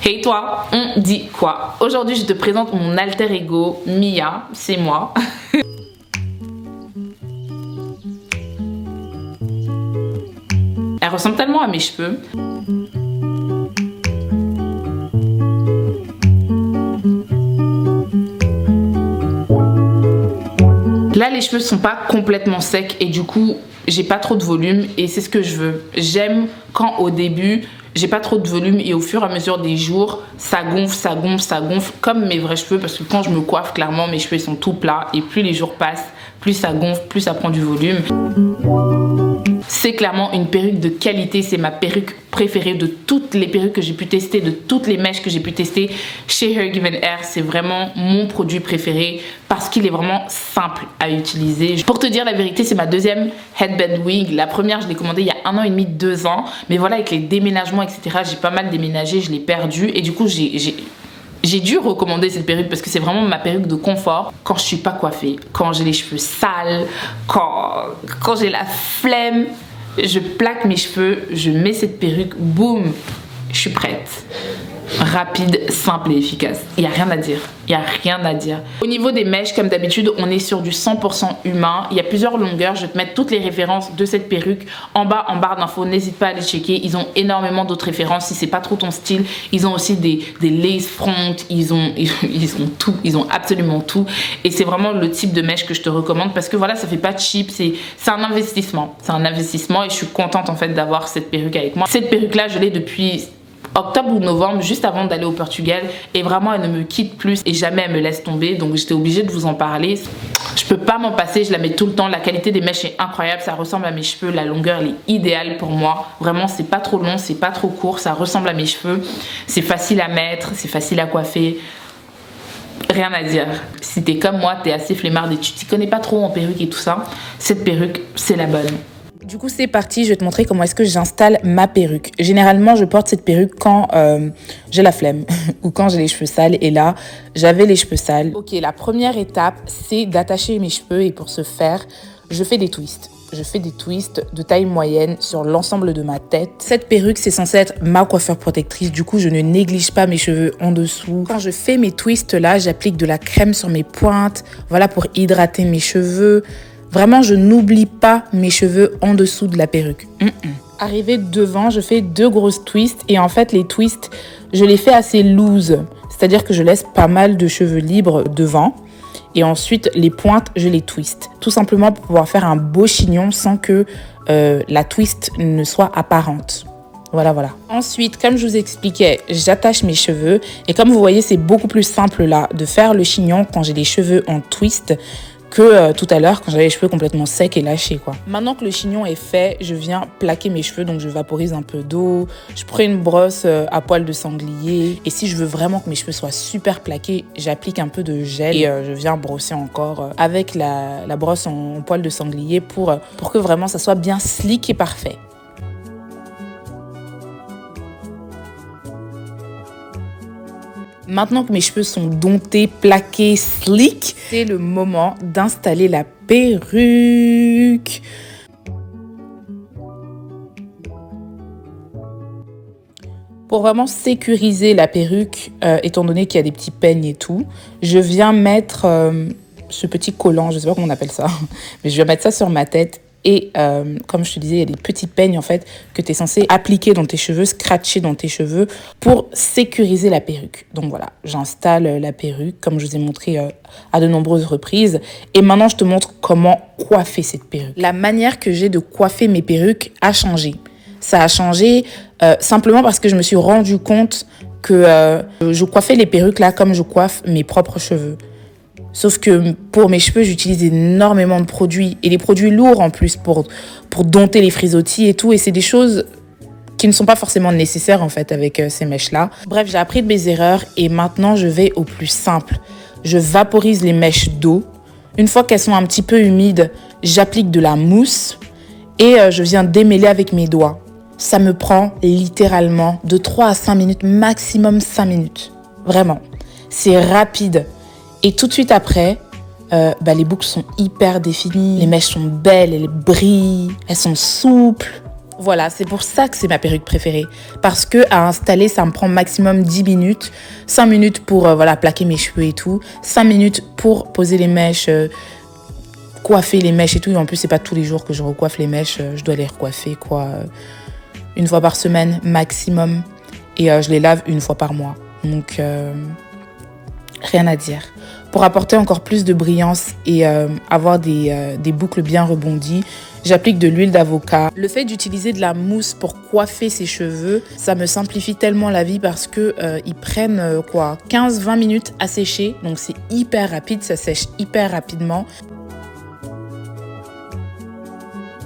Hey toi, on dit quoi? Aujourd'hui je te présente mon alter ego, Mia, c'est moi. Elle ressemble tellement à mes cheveux. Là les cheveux sont pas complètement secs et du coup j'ai pas trop de volume et c'est ce que je veux. J'aime quand au début j'ai pas trop de volume et au fur et à mesure des jours ça gonfle, ça gonfle, ça gonfle comme mes vrais cheveux, parce que quand je me coiffe clairement mes cheveux ils sont tout plats et plus les jours passent, plus ça gonfle, plus ça prend du volume. C'est clairement une perruque de qualité, c'est ma perruque préférée de toutes les perruques que j'ai pu tester, de toutes les mèches que j'ai pu tester chez Hair Given Hair. C'est vraiment mon produit préféré parce qu'il est vraiment simple à utiliser. Pour te dire la vérité, c'est ma deuxième headband wig. La première, je l'ai commandée il y a 1 an et demi, 2 ans. Mais voilà, avec les déménagements, etc., j'ai pas mal déménagé, je l'ai perdue. Et du coup, j'ai dû recommander cette perruque parce que c'est vraiment ma perruque de confort quand je suis pas coiffée, quand j'ai les cheveux sales, quand j'ai la flemme. Je plaque mes cheveux, je mets cette perruque, boum, je suis prête. Rapide, simple et efficace. Il n'y a rien à dire. Il n'y a rien à dire. Au niveau des mèches, comme d'habitude, on est sur du 100% humain. Il y a plusieurs longueurs. Je vais te mettre toutes les références de cette perruque en barre d'infos. N'hésite pas à les checker. Ils ont énormément d'autres références si c'est pas trop ton style. Ils ont aussi des lace front. Ils ont tout. Ils ont absolument tout. Et c'est vraiment le type de mèche que je te recommande parce que voilà, ça fait pas cheap. C'est un investissement. C'est un investissement et je suis contente en fait d'avoir cette perruque avec moi. Cette perruque-là, je l'ai depuis octobre ou novembre, juste avant d'aller au Portugal, et vraiment elle ne me quitte plus et jamais elle me laisse tomber, donc j'étais obligée de vous en parler. Je peux pas m'en passer, je la mets tout le temps. La qualité des mèches est incroyable, ça ressemble à mes cheveux, la longueur elle est idéale pour moi, vraiment c'est pas trop long, c'est pas trop court, ça ressemble à mes cheveux, c'est facile à mettre, c'est facile à coiffer. Rien à dire. Si t'es comme moi, t'es assez flemmard et tu t'y connais pas trop en perruque et tout ça, cette perruque c'est la bonne. Du coup, c'est parti, je vais te montrer comment est-ce que j'installe ma perruque. Généralement, je porte cette perruque quand j'ai la flemme ou quand j'ai les cheveux sales. Et là, j'avais les cheveux sales. Ok, la première étape, c'est d'attacher mes cheveux. Et pour ce faire, je fais des twists. Je fais des twists de taille moyenne sur l'ensemble de ma tête. Cette perruque, c'est censé être ma coiffeur protectrice. Du coup, je ne néglige pas mes cheveux en dessous. Quand je fais mes twists là, j'applique de la crème sur mes pointes. Voilà, pour hydrater mes cheveux. Vraiment, je n'oublie pas mes cheveux en dessous de la perruque. Arrivé devant, je fais 2 grosses twists. Et en fait, les twists, je les fais assez loose. C'est-à-dire que je laisse pas mal de cheveux libres devant. Et ensuite, les pointes, je les twist. Tout simplement pour pouvoir faire un beau chignon sans que la twist ne soit apparente. Voilà. Ensuite, comme je vous expliquais, j'attache mes cheveux. Et comme vous voyez, c'est beaucoup plus simple là de faire le chignon quand j'ai les cheveux en twist que tout à l'heure quand j'avais les cheveux complètement secs et lâchés quoi. Maintenant que le chignon est fait, je viens plaquer mes cheveux, donc je vaporise un peu d'eau, je prends une brosse à poils de sanglier et si je veux vraiment que mes cheveux soient super plaqués, j'applique un peu de gel et je viens brosser encore avec la brosse en poils de sanglier pour que vraiment ça soit bien slick et parfait. Maintenant que mes cheveux sont domptés, plaqués, slick, c'est le moment d'installer la perruque. Pour vraiment sécuriser la perruque, étant donné qu'il y a des petits peignes et tout, je viens mettre ce petit collant, je ne sais pas comment on appelle ça, mais je viens mettre ça sur ma tête. Et comme je te disais, il y a des petits peignes en fait que tu es censé appliquer dans tes cheveux, scratcher dans tes cheveux pour sécuriser la perruque. Donc voilà, j'installe la perruque comme je vous ai montré à de nombreuses reprises. Et maintenant, je te montre comment coiffer cette perruque. La manière que j'ai de coiffer mes perruques a changé. Ça a changé simplement parce que je me suis rendu compte que je coiffais les perruques là comme je coiffe mes propres cheveux. Sauf que pour mes cheveux, j'utilise énormément de produits. Et des produits lourds en plus pour dompter les frisottis et tout. Et c'est des choses qui ne sont pas forcément nécessaires en fait avec ces mèches-là. Bref, j'ai appris de mes erreurs et maintenant je vais au plus simple. Je vaporise les mèches d'eau. Une fois qu'elles sont un petit peu humides, j'applique de la mousse et je viens démêler avec mes doigts. Ça me prend littéralement de 3 à 5 minutes, maximum 5 minutes. Vraiment. C'est rapide. Et tout de suite après, les boucles sont hyper définies. Les mèches sont belles, elles brillent, elles sont souples. Voilà, c'est pour ça que c'est ma perruque préférée. Parce que à installer, ça me prend maximum 10 minutes. 5 minutes pour voilà, plaquer mes cheveux et tout. 5 minutes pour poser les mèches, coiffer les mèches et tout. Et en plus, c'est pas tous les jours que je recoiffe les mèches. Je dois les recoiffer une fois par semaine maximum. Et je les lave une fois par mois. Donc, rien à dire. Pour apporter encore plus de brillance et avoir des boucles bien rebondies, j'applique de l'huile d'avocat. Le fait d'utiliser de la mousse pour coiffer ses cheveux, ça me simplifie tellement la vie parce que ils prennent 15-20 minutes à sécher. Donc c'est hyper rapide, ça sèche hyper rapidement.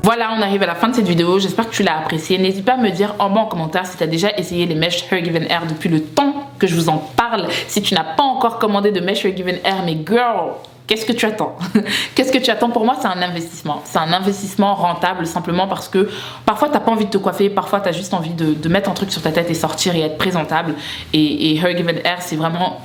Voilà, on arrive à la fin de cette vidéo. J'espère que tu l'as appréciée. N'hésite pas à me dire en bas en commentaire si tu as déjà essayé les mèches Hair Given Air depuis le temps que je vous en parle. Si tu n'as pas encore commandé de mèches Hair Given Air, mais girl, qu'est-ce que tu attends? Qu'est-ce que tu attends? Pour moi, c'est un investissement. C'est un investissement rentable simplement parce que parfois, tu n'as pas envie de te coiffer. Parfois, tu as juste envie de mettre un truc sur ta tête et sortir et être présentable. Et Hair Given Air, c'est vraiment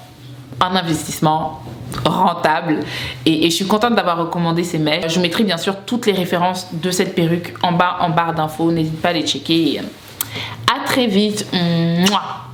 un investissement rentable et je suis contente d'avoir recommandé ces mèches. Je mettrai bien sûr toutes les références de cette perruque en bas en barre d'infos. N'hésite pas à les checker. À très vite. Mouah.